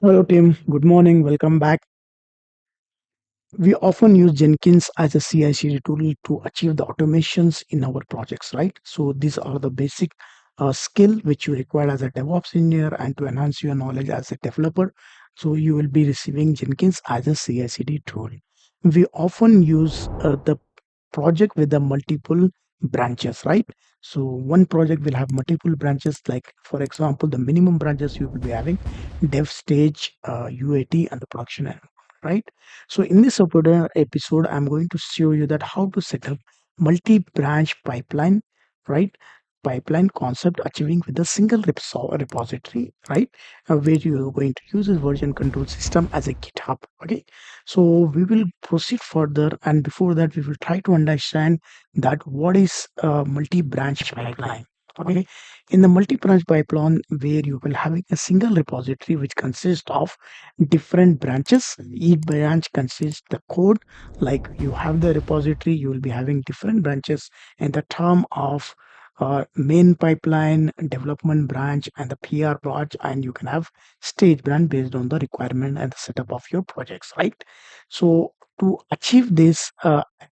Hello, team. Good morning. Welcome back. We often use Jenkins as a CI/CD tool to achieve the automations in our projects, right? So these are the basic skill which you require as a DevOps engineer and to enhance your knowledge as a developer. So you will be receiving Jenkins as a CI/CD tool. We often use the project with the multiple branches, right? So one project will have multiple branches, like for example, the minimum branches you will be having dev stage, UAT, and the production end, right? So in this episode, I'm going to show you that how to set up multi-branch pipeline, right? Pipeline concept achieving with a single repository, right? Where you are going to use this version control system as a GitHub. Okay, so we will proceed further, and before that, we will try to understand that what is a multi-branch pipeline. Okay, in the multi-branch pipeline, where you will having a single repository which consists of different branches. Each branch consists the code. Like you have the repository, you will be having different branches in the term of main pipeline, development branch, and the PR branch, and you can have stage branch based on the requirement and the setup of your projects, right? So to achieve this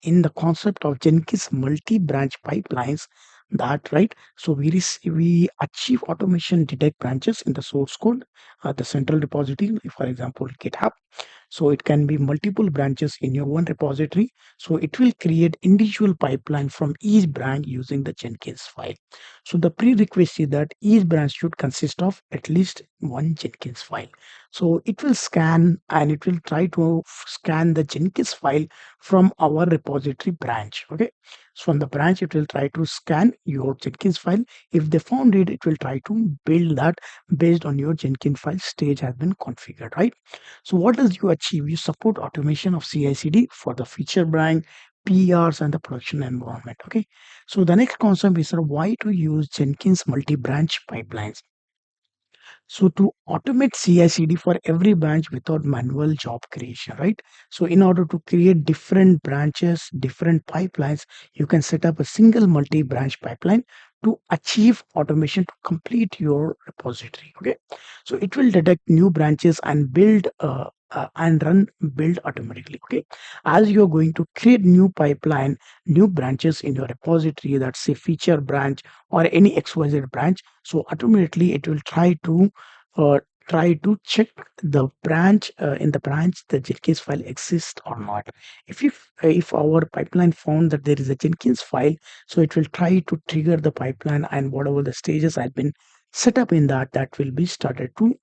in the concept of Jenkins multi-branch pipelines, that right, so we achieve automation detect branches in the source code, the central repository, for example GitHub. So it can be multiple branches in your one repository. So it will create individual pipeline from each branch using the Jenkins file. So the prerequisite is that each branch should consist of at least one Jenkins file. So it will scan and it will try to scan the Jenkins file from our repository branch. Okay. So from the branch, it will try to scan your Jenkins file. If they found it, it will try to build that based on your Jenkins file stage has been configured, right? So what does you achieve? You support automation of CI/CD for the feature branch, PRs, and the production environment. Okay. So the next concept is why to use Jenkins multi-branch pipelines. So to automate CI/CD for every branch without manual job creation, right? So in order to create different branches, different pipelines, you can set up a single multi-branch pipeline to achieve automation to complete your repository. Okay, so it will detect new branches and build and run build automatically. Okay, as you're going to create new pipeline, new branches in your repository, that's say feature branch or any XYZ branch, so automatically it will uh, try to check the branch in the branch the Jenkins file exists or not. If our pipeline found that there is a Jenkins file, so it will try to trigger the pipeline, and whatever the stages have been set up in that will be started to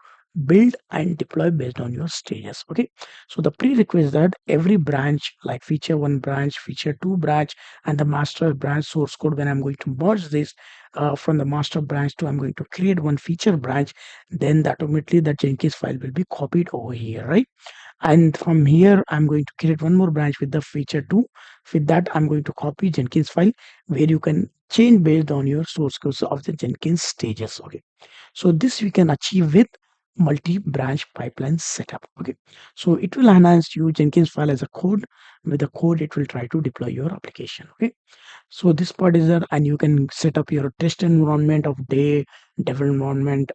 build and deploy based on your stages. Okay, so the prerequisite that every branch, like feature one branch, feature two branch, and the master branch source code, when I'm going to merge this from the master branch to I'm going to create one feature branch, then that automatically the Jenkins file will be copied over here, right? And from here, I'm going to create one more branch with the feature two. With that, I'm going to copy Jenkins file where you can change based on your source code of the Jenkins stages. Okay, so this we can achieve with multi-branch pipeline setup. Okay, so it will enhance you Jenkins file as a code. With the code, it will try to deploy your application. Okay, so this part is there, and you can set up your test environment of dev environment,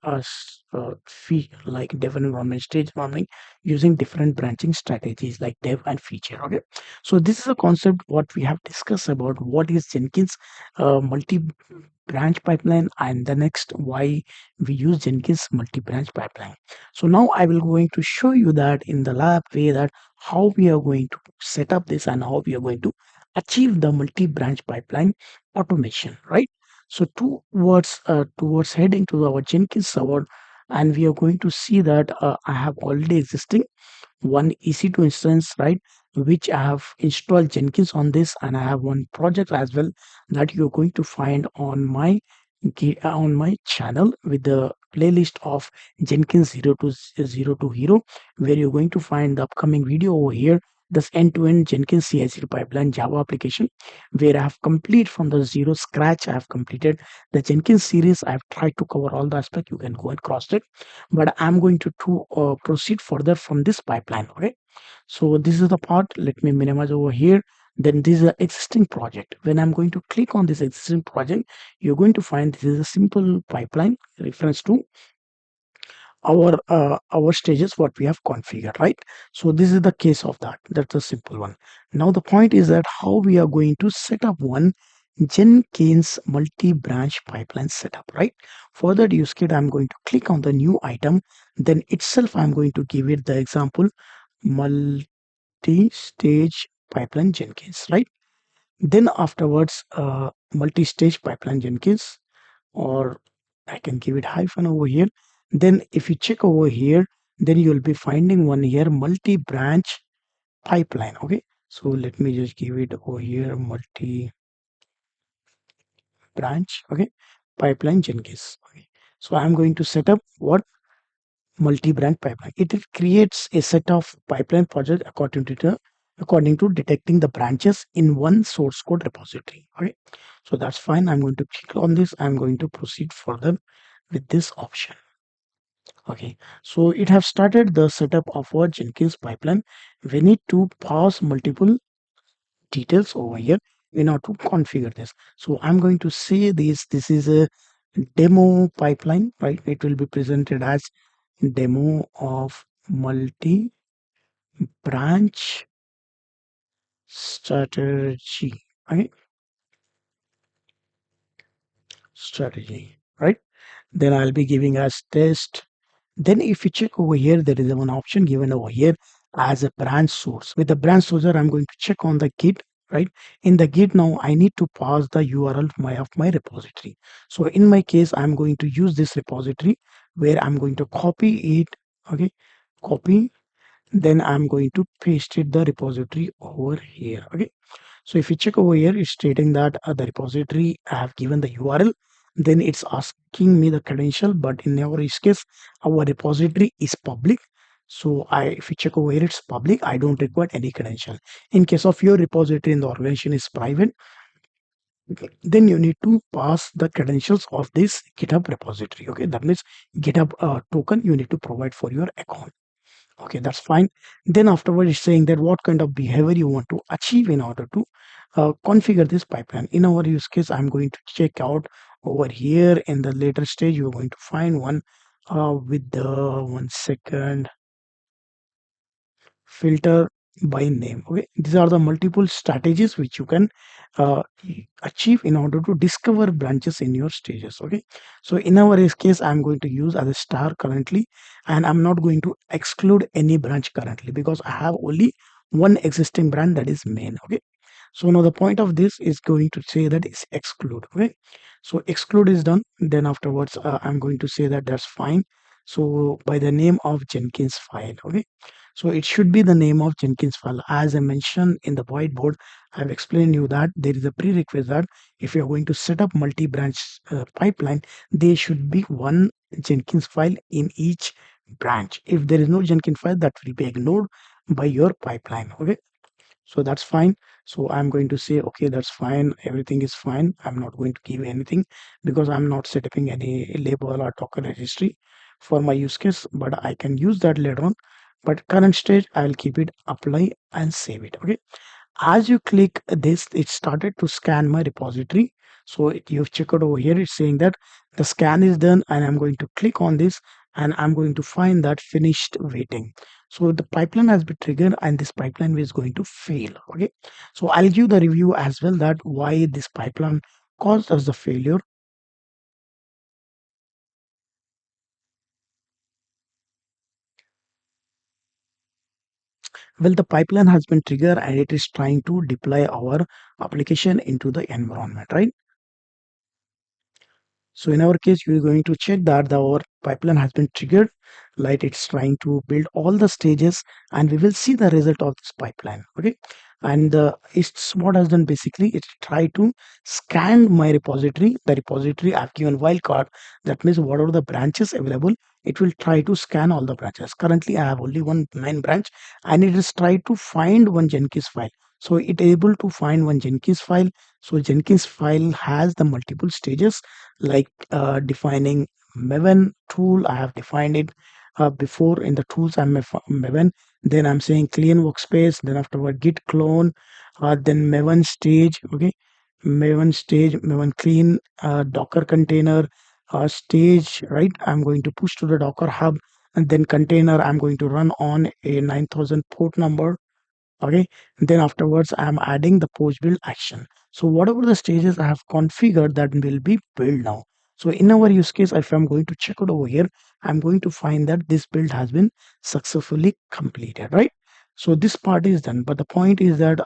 fee like dev environment, stage environment, using different branching strategies like dev and feature. Okay, so this is a concept what we have discussed about what is Jenkins multi-branch pipeline, and the next why we use Jenkins multi-branch pipeline. So now I will going to show you that in the lab way that how we are going to set up this and how we are going to achieve the multi-branch pipeline automation, right? So towards heading to our Jenkins server, and we are going to see that I have already existing one EC2 instance, right, which I have installed Jenkins on this, and I have one project as well that you're going to find on on my channel with the playlist of Jenkins 0 to hero, where you're going to find the upcoming video over here, this end-to-end Jenkins CI/CD pipeline Java application, where I have complete from the zero scratch. I have completed the Jenkins series. I have tried to cover all the aspect. You can go and cross it, but I'm going to proceed further from this pipeline. Okay, so this is the part. Let me minimize over here. Then this is an existing project. When I'm going to click on this existing project, you're going to find this is a simple pipeline reference to our stages what we have configured, right? So this is the case of that. That's a simple one. Now the point is that how we are going to set up one Jenkins multi-branch pipeline setup, right? For that use case, I'm going to click on the new item. Then itself, I'm going to give it the example multi-stage pipeline Jenkins, right? Then afterwards, multi-stage pipeline Jenkins, or I can give it hyphen over here. Then if you check over here, then you'll be finding one here multi-branch pipeline. Okay, so let me just give it over here multi-branch. Okay, pipeline Jenkins. Okay, so I'm going to set up what multi-branch pipeline. It creates a set of pipeline project according to detecting the branches in one source code repository. Okay, so that's fine. I'm going to click on this. I'm going to proceed further with this option. Okay, so it has started the setup of our Jenkins pipeline. We need to pass multiple details over here in order to configure this. So I'm going to say this is a demo pipeline, right? It will be presented as demo of multi branch strategy, right? Strategy, right? Then I'll be giving as test. Then if you check over here, there is one option given over here as a branch source. With the branch source, I'm going to check on the Git, right? In the Git now, I need to pass the URL of my repository. So in my case, I'm going to use this repository where I'm going to copy it, okay? Copy, then I'm going to paste it the repository over here, okay? So if you check over here, it's stating that the repository I have given the URL, then it's asking me the credential, but in our use case, our repository is public. So if you check over here, it's public. I don't require any credential. In case of your repository in the organization is private, then you need to pass the credentials of this GitHub repository. Okay, that means GitHub token you need to provide for your account. Okay, that's fine. Then afterwards, it's saying that what kind of behavior you want to achieve in order to configure this pipeline. In our use case, I'm going to check out over here in the later stage. You're going to find one with the 1 second filter by name. Okay, these are the multiple strategies which you can uh, achieve in order to discover branches in your stages. Okay, so in our case, I'm going to use as a star currently, and I'm not going to exclude any branch currently because I have only one existing branch, that is main. Okay, so now the point of this is going to say that is exclude. Okay, so exclude is done. Then afterwards, I'm going to say that that's fine. So by the name of Jenkins file. Okay, so it should be the name of Jenkins file. As I mentioned in the whiteboard, I've explained you that there is a prerequisite. If you're going to set up multi-branch pipeline, there should be one Jenkins file in each branch. If there is no Jenkins file, that will be ignored by your pipeline. Okay, so that's fine. So I'm going to say okay, that's fine, everything is fine. I'm not going to give anything because I'm not setting any label or token registry for my use case, but I can use that later on. But current stage, I'll keep it apply and save it. Okay, as you click this, it started to scan my repository. So you've checked out over here, it's saying that the scan is done, and I'm going to click on this, and I'm going to find that finished waiting. So the pipeline has been triggered, and this pipeline is going to fail. Okay, so I'll give the review as well that why this pipeline caused us the failure. Well, the pipeline has been triggered and it is trying to deploy our application into the environment, right? So in our case, we're going to check that our pipeline has been triggered, like it's trying to build all the stages, and we will see the result of this pipeline. Okay, and it's what has done basically. It try to scan my repository. The repository I've given wildcard. That means whatever the branches available, it will try to scan all the branches. Currently, I have only one main branch, and it is try to find one Jenkins file. So it able to find one Jenkins file. So Jenkins file has the multiple stages, like defining Maven tool. I have defined it before in the tools. I'm Maven. Then I'm saying clean workspace. Then afterward git clone. Then Maven stage. Okay, Maven stage, Maven clean, Docker container stage. Right. I'm going to push to the Docker hub. and then container I'm going to run on a 9000 port number. Okay, then afterwards I'm adding the post build action. So whatever the stages I have configured, that will be built now. So in our use case, if I'm going to check it over here, I'm going to find that this build has been successfully completed, right? So this part is done, but the point is that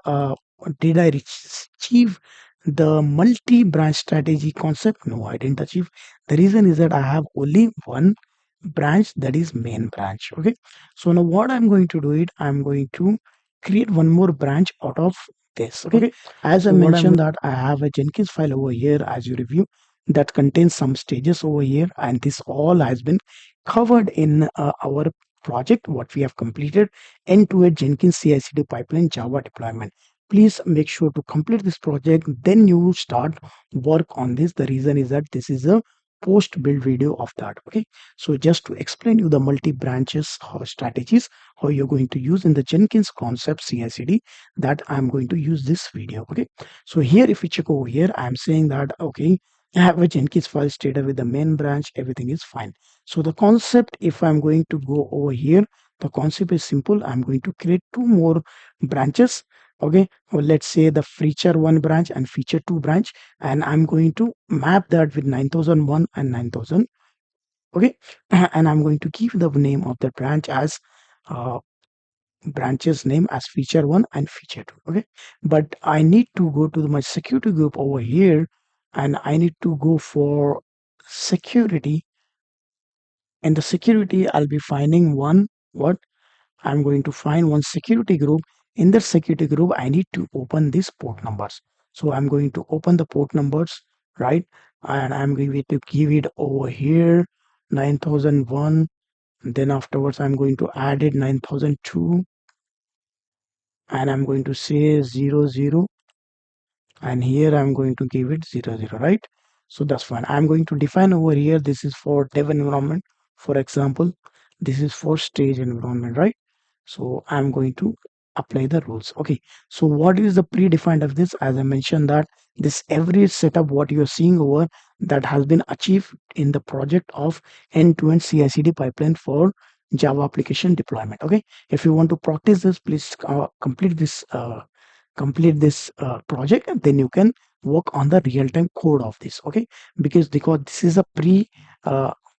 did I achieve the multi-branch strategy concept? No, I didn't achieve. The reason is that I have only one branch, that is main branch. Okay, so now what I'm going to do it, I'm going to create one more branch out of this. Okay, as I mentioned that I have a Jenkins file over here as you review that contains some stages over here, and this all has been covered in our project what we have completed end-to-end Jenkins CI/CD pipeline Java deployment. Please make sure to complete this project, then you start work on this. The reason is that this is a post build video of that. Okay, so just to explain you the multi branches strategies how you're going to use in the Jenkins concept CI/CD, that I'm going to use this video. Okay, so here if you check over here, I'm saying that okay, I have a Jenkins file stated with the main branch, everything is fine. So the concept, if I'm going to go over here, the concept is simple. I'm going to create two more branches. Okay, well, let's say the feature 1 branch and feature 2 branch, and I'm going to map that with 9001 and 9000. Okay, and I'm going to give the name of the branch as uh, branches name as feature 1 and feature 2. Okay, but I need to go to my security group over here, and I need to go for security. And the security, I'll be finding one what I'm going to find one security group. In the security group, I need to open these port numbers. So I'm going to open the port numbers, right? And I'm going to give it over here 9001. Then afterwards, I'm going to add it 9002, and I'm going to say 00, and here I'm going to give it 00, right? So that's fine. I'm going to define over here, this is for dev environment, for example, this is for stage environment, right? So I'm going to apply the rules. Okay, so what is the predefined of this? As I mentioned that this every setup what you're seeing over, that has been achieved in the project of end-to-end CI/CD pipeline for Java application deployment. Okay, if you want to practice this, please complete this project, and then you can work on the real-time code of this. Okay, because this is a pre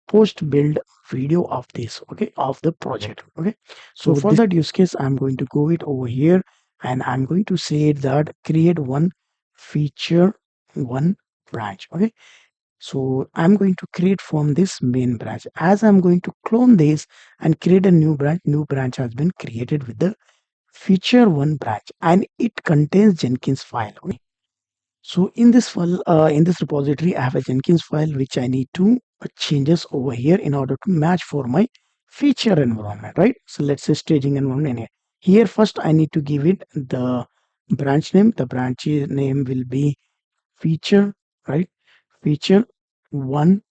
post build video of this, okay, of the project. Okay, so for that use case, I'm going to go it over here, and I'm going to say that create one feature 1 branch. Okay, so I'm going to create from this main branch. As I'm going to clone this and create a new branch has been created with the feature 1 branch, and it contains Jenkins file. Okay, so in this file, in this repository, I have a Jenkins file which I need to changes over here in order to match for my feature environment, right? So let's say staging environment in here. Here first I need to give it the branch name. The branch name will be feature, right? Feature 1,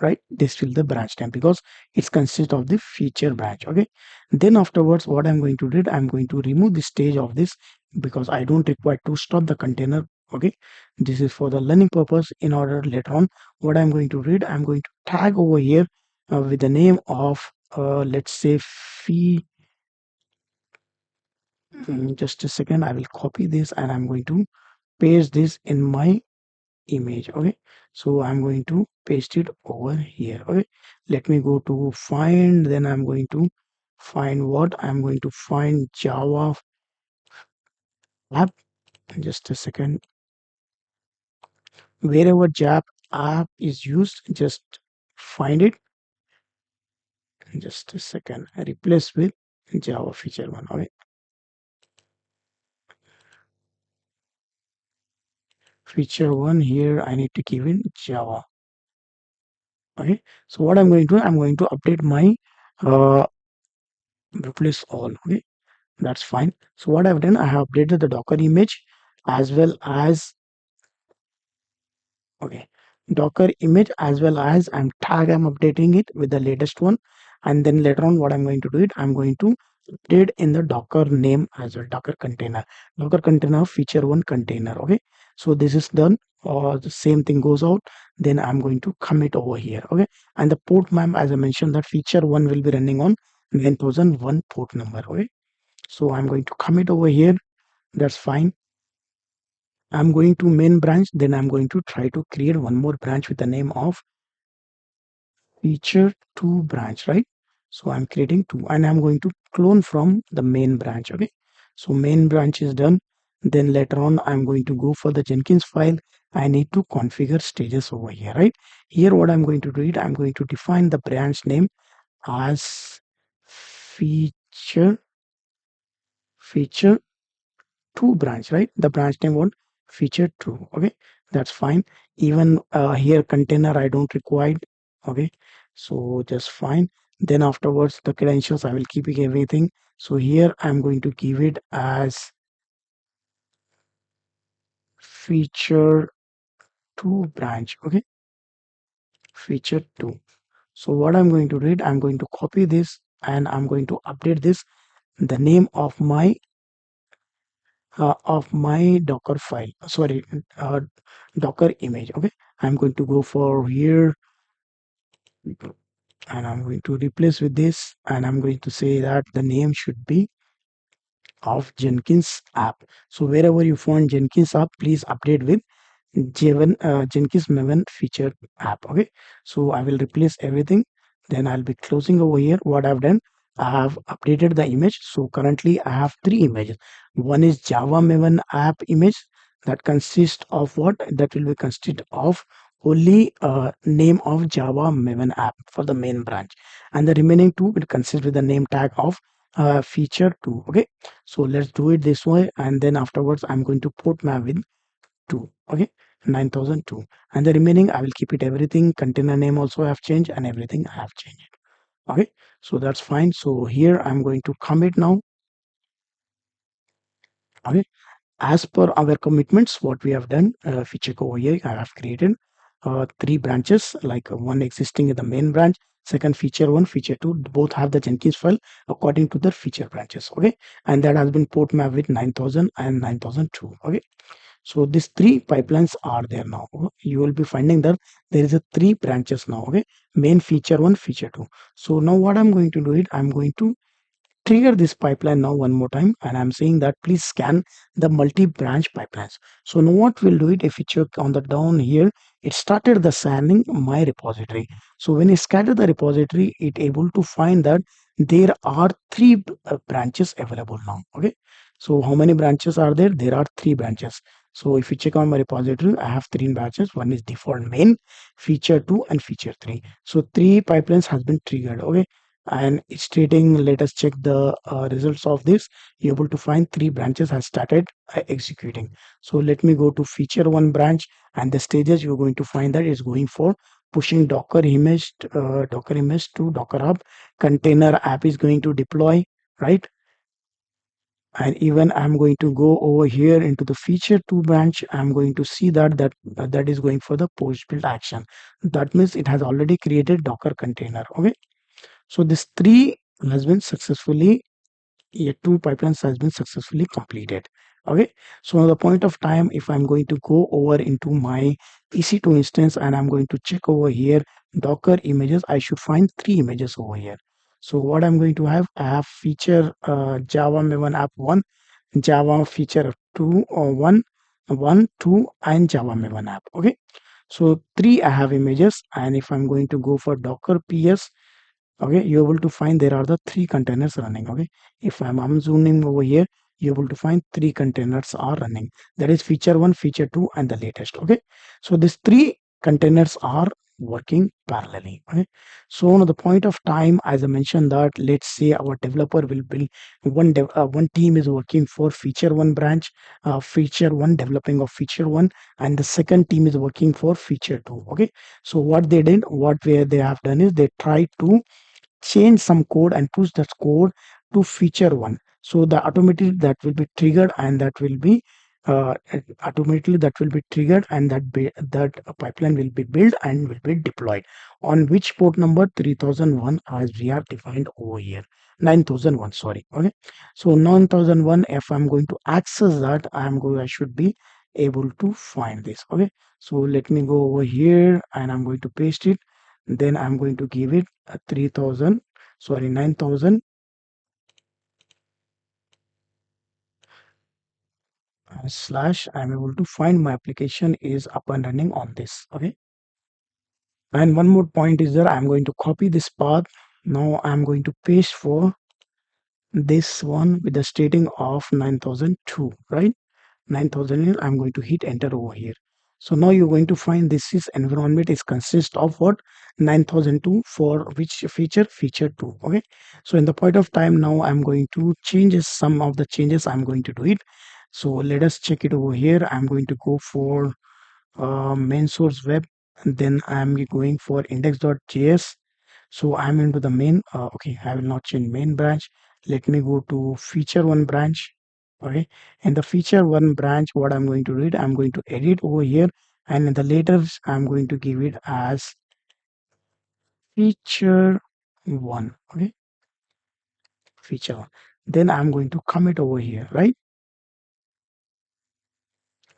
right? This will the branch name because it's consists of the feature branch. Okay, then afterwards what I'm going to do, I'm going to remove the stage of this because I don't require to stop the container. Okay, this is for the learning purpose. In order later on what I'm going to read, I'm going to tag over here with the name of let's say fee. Just a second, I will copy this and I'm going to paste this in my image. Okay, so I'm going to paste it over here. Okay, let me go to find, then I'm going to find what I'm going to find Java app. Just a second, wherever Java app is used, just find it. Just a second, I replace with Java feature 1. Okay, feature 1 here I need to give in Java. Okay, so what I'm going to do, I'm going to update my uh replace all. Okay, that's fine. So what I've done, I have updated the Docker image as well as okay, Docker image as well as I'm updating it with the latest one. And then later on what I'm going to do it, I'm going to update in the Docker name as well, Docker container feature 1 container. Okay, So this is done. The same thing goes out. Then I'm going to commit over here. Okay. And the port map, as I mentioned, that feature one will be running on 9001 port number. Okay. So I'm going to commit over here. That's fine. I'm going to main branch. Then I'm going to try to create one more branch with the name of feature 2 branch, right? So I'm creating two, and I'm going to clone from the main branch. Okay. So main branch is done. Then later on, I'm going to go for the Jenkins file. I need to configure stages over here, right? Here, what I'm going to do it, I'm going to define the branch name as feature 2 branch, right? The branch name won't feature 2. Okay, that's fine. Even here container I don't require. Okay, so just fine. Then afterwards the credentials I will keep everything. So here I'm going to give it as feature 2 branch. Okay, feature 2. So what I'm going to do it, I'm going to copy this and I'm going to update this, the name of my Docker file. Sorry, Docker image. Okay, I'm going to go for here and I'm going to replace with this, and I'm going to say that the name should be of Jenkins app. So wherever you find Jenkins app, please update with Jenkins Maven feature app. Okay, so I will replace everything. Then I'll be closing over here. What I've done, I have updated the image. So currently I have three images. One is Java Maven app image that consists of what? That will be consist of only name of Java Maven app for the main branch, and the remaining two will consist with the name tag of feature 2. Okay, so let's do it this way, and then afterwards I'm going to port map with 2. Okay, 9002, and the remaining I will keep it everything. Container name also I have changed, and everything I have changed. Okay, so that's fine. So here I'm going to commit now. Okay, as per our commitments, what we have done, if you check over here, I have created three branches, like one existing in the main branch, second feature 1, feature 2, both have the Jenkins file according to their feature branches. Okay, and that has been port mapped with 9000 and 9002. Okay, so these three pipelines are there now. You will be finding that there is a three branches now. Okay, main feature 1, feature 2. So now what I'm going to do it, I'm going to trigger this pipeline now one more time, and I'm saying that please scan the multi-branch pipelines. So now what we'll do it, if you check on the down here, it started the scanning my repository. So when you scatter the repository, it able to find that there are three branches available now. Okay, so how many branches are there? There are three branches. So if you check on my repository, I have three branches. One is default main, feature 2, and feature 3. So three pipelines has been triggered. Okay, and it's stating, let us check the results of this. You're able to find three branches has started executing. So let me go to feature 1 branch, and the stages you're going to find that is going for pushing docker image to Docker Hub. Container app is going to deploy, right? And even I'm going to go over here into the feature 2 branch. I'm going to see that is going for the post build action. That means it has already created Docker container. Okay, so this three has been successfully, yeah, two pipelines has been successfully completed. Okay, so at the point of time, if I'm going to go over into my EC2 instance and I'm going to check over here Docker images, I should find three images over here. So what I'm going to have, I have feature Java Maven app 1, Java feature 2 or 1, 1, 2, and Java Maven app. Okay, so three I have images, and if I'm going to go for Docker PS, okay, you're able to find there are the three containers running. Okay, if I'm zooming over here, you're able to find three containers are running. That is feature 1, feature 2, and the latest. Okay, so these three containers are working parallelly. Okay, so on the point of time, as I mentioned, that let's say our developer will build one team is working for feature 1 branch, feature 1 developing of feature 1, and the second team is working for feature 2. Okay, so what they did, what where they have done is they tried to change some code and push that code to feature 1. So the automatically that will be triggered, and that will be automatically that will be triggered, and that pipeline will be built and will be deployed on which port number? 3001, as we have defined over here. 9001, sorry. Okay, so 9001, if I'm going to access that, I should be able to find this. Okay, so let me go over here and I'm going to paste it. Then I'm going to give it a 3000, sorry, 9000 slash. I'm able to find my application is up and running on this. Okay, and one more point is that I'm going to copy this path. Now I'm going to paste for this one with the stating of 9002, right? 9000, I'm going to hit enter over here. So now you're going to find this is environment is consist of what? 9002 for which feature 2. Okay, so in the point of time now I'm going to change some of the changes. I'm going to do it. So let us check it over here. I'm going to go for main source web, and then I'm going for index.js. So I'm into the main. Okay, I will not change main branch. Let me go to feature one branch. Okay, and the feature one branch, what I'm going to do it, I'm going to edit over here, and in the later I'm going to give it as feature one. Okay, feature one. Then I'm going to commit over here, right?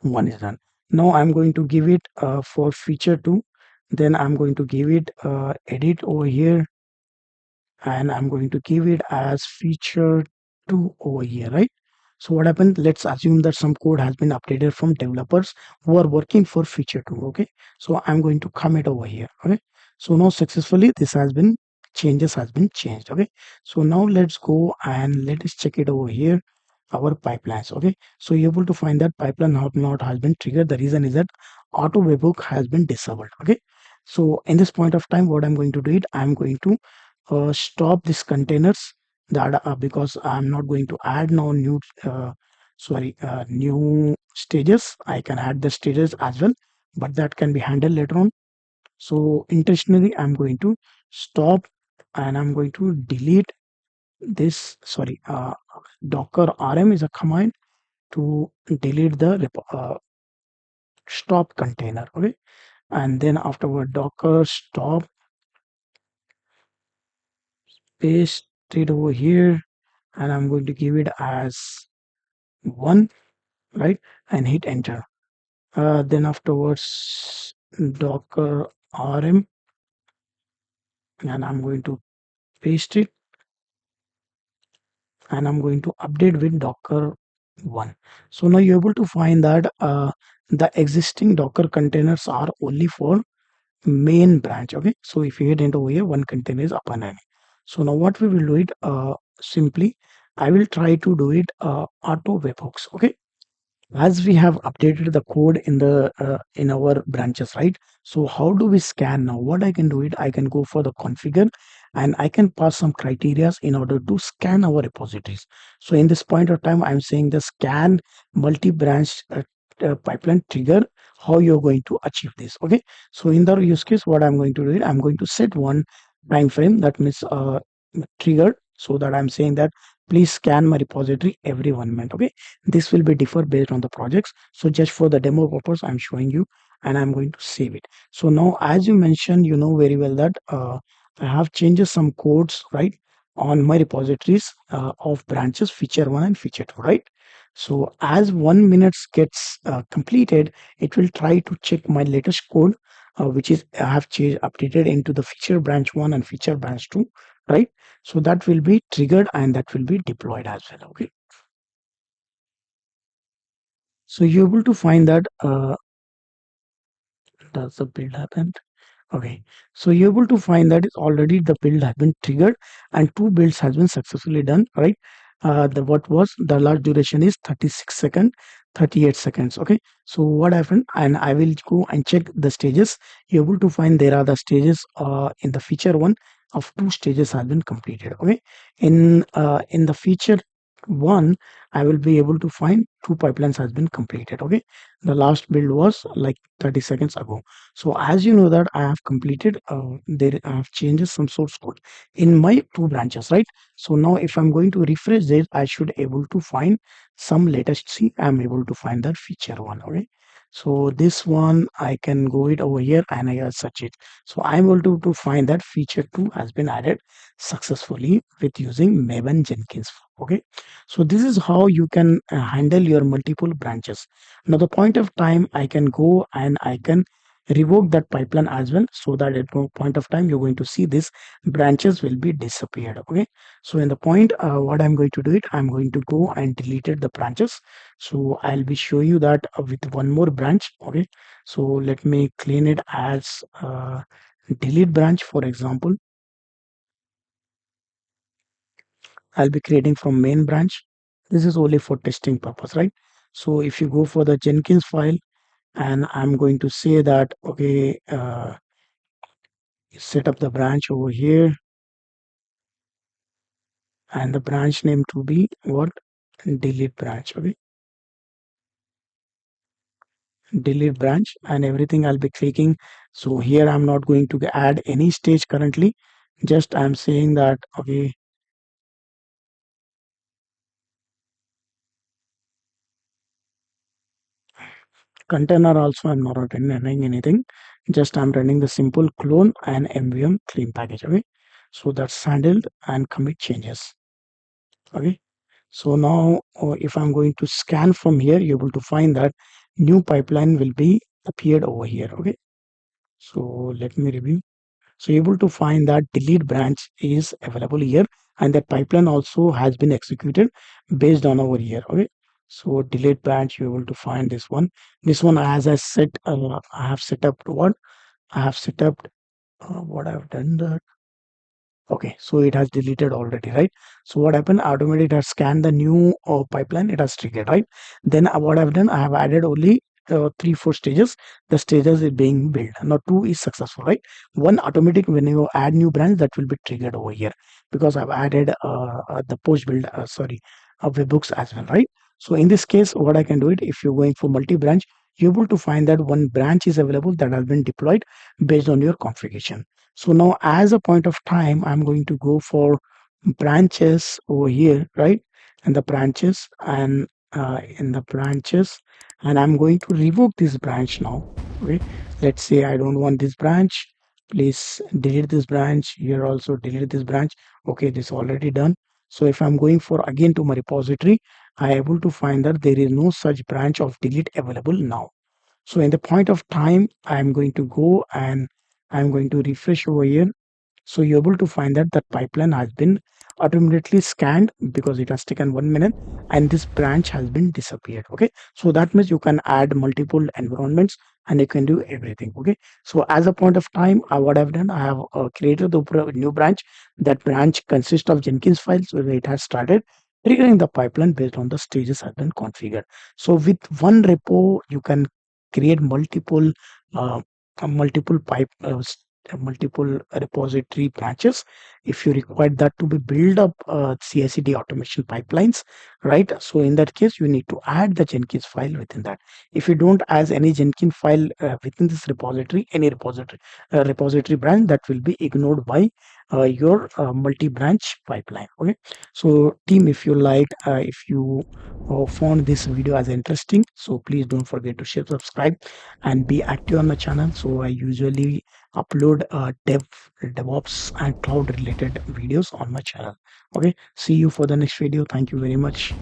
One is done. Now I'm going to give it for feature two. Then I'm going to give it edit over here, and I'm going to give it as feature 2 over here, right? So what happened? Let's assume that some code has been updated from developers who are working for feature 2. Okay, so I'm going to commit over here. Okay, so now successfully this has been changes has been changed. Okay, so now let's go and let us check it over here, our pipelines. Okay, so you're able to find that pipeline not has been triggered. The reason is that auto webhook has been disabled. Okay, so in this point of time what I'm going to do it, I'm going to stop these containers that because I'm not going to add now new new stages. I can add the stages as well, but that can be handled later on. So intentionally I'm going to stop, and I'm going to delete this. Docker rm is a command to delete the stop container. Okay, and then afterward docker stop, paste it over here, and I'm going to give it as 1, right, and hit enter. Then afterwards docker rm, and I'm going to paste it, and I'm going to update with docker 1. So now you're able to find that the existing docker containers are only for main branch. Okay, so if you hit enter over here, one container is up and running. So now what we will do it, simply I will try to do it auto webhooks. Okay, as we have updated the code in the in our branches, right? So how do we scan now? What I can do it, I can go for the configure, and I can pass some criterias in order to scan our repositories. So in this point of time I'm saying the scan multi-branch pipeline trigger, how you're going to achieve this. Okay, so in the use case what I'm going to do it, I'm going to set one time frame, that means triggered, so that I'm saying that please scan my repository every 1 minute. Okay, this will be differ based on the projects. So just for the demo purpose I'm showing you, and I'm going to save it. So now as you mentioned, you know very well that I have changes some codes, right, on my repositories of branches feature 1 and feature 2, right? So as 1 minute gets completed, it will try to check my latest code, which is I have changed updated into the feature branch 1 and feature branch 2, right? So that will be triggered and that will be deployed as well. Okay, so you're able to find that does the build happen? Okay, so you're able to find that it's already the build has been triggered and 2 builds has been successfully done, right? The what was the last duration is 36 second, 38 seconds. Okay, so what happened, and I will go and check the stages. You're able to find there are the stages in the feature 1 of 2 stages has been completed. Okay, in the feature 1 I will be able to find 2 pipelines has been completed. Okay, the last build was like 30 seconds ago. So as you know that I have completed, I have changes some source code in my 2 branches, right? So now if I'm going to refresh this, I should able to find some latest. See, I'm able to find that feature 1. Okay, so this one I can go it over here and I search it. So I'm able to find that feature 2 has been added successfully with using Maven Jenkins. Okay, so this is how you can handle your multiple branches. Now the point of time I can go and I can revoke that pipeline as well, so that at no point of time you're going to see this branches will be disappeared. Okay, so in the point what I'm going to do it, I'm going to go and deleted the branches. So I'll be show you that with one more branch. Okay, so let me clean it as delete branch. For example, I'll be creating from main branch. This is only for testing purpose, right? So if you go for the Jenkins file, and I'm going to say that, okay, set up the branch over here, and the branch name to be what? Delete branch. Okay, delete branch, and everything I'll be clicking. So here I'm not going to add any stage currently. Just I'm saying that, okay, container also I'm not running anything. Just I'm running the simple clone and mvm clean package. Okay, so that's handled, and commit changes. Okay, so now if I'm going to scan from here, you're able to find that new pipeline will be appeared over here. Okay, so let me review. So you're able to find that delete branch is available here, and that pipeline also has been executed based on over here. Okay, so delete branch, you're able to find this one. This one, as I said, I have set up what I have set up. What I've done that. Okay, so it has deleted already, right? So what happened? Automatically, it has scanned the new pipeline. It has triggered, right? Then what I've done, I have added only three, four stages. The stages is being built. Now two is successful, right? One automatic when you add new branch that will be triggered over here because I've added the post build, sorry, webhooks as well, right? So in this case, what I can do it if you're going for multi-branch, you're able to find that one branch is available that has been deployed based on your configuration. So now as a point of time, I'm going to go for branches over here, right? And the branches and in the branches, and I'm going to revoke this branch now. Okay. Let's say I don't want this branch. Please delete this branch. Here also delete this branch. Okay, this already done. So if I'm going for again to my repository, I able to find that there is no such branch of delete available now. So in the point of time, I'm going to go and I'm going to refresh over here. So you're able to find that that pipeline has been automatically scanned because it has taken 1 minute, and this branch has been disappeared. Okay, so that means you can add multiple environments and you can do everything. Okay, so as a point of time, what I've done, I have created the new branch. That branch consists of Jenkins files where it has started triggering the pipeline based on the stages have been configured. So with one repo, you can create uh, multiple multiple repository branches. If you require that to be build up CI/CD automation pipelines, right? So in that case, you need to add the Jenkins file within that. If you don't add any Jenkins file within this repository, any repository branch, that will be ignored by your multi-branch pipeline. Okay. So team, if you like, if you found this video as interesting, so please don't forget to share, subscribe, and be active on my channel. So I usually upload DevOps and cloud related videos on my channel. Okay, see you for the next video. Thank you very much.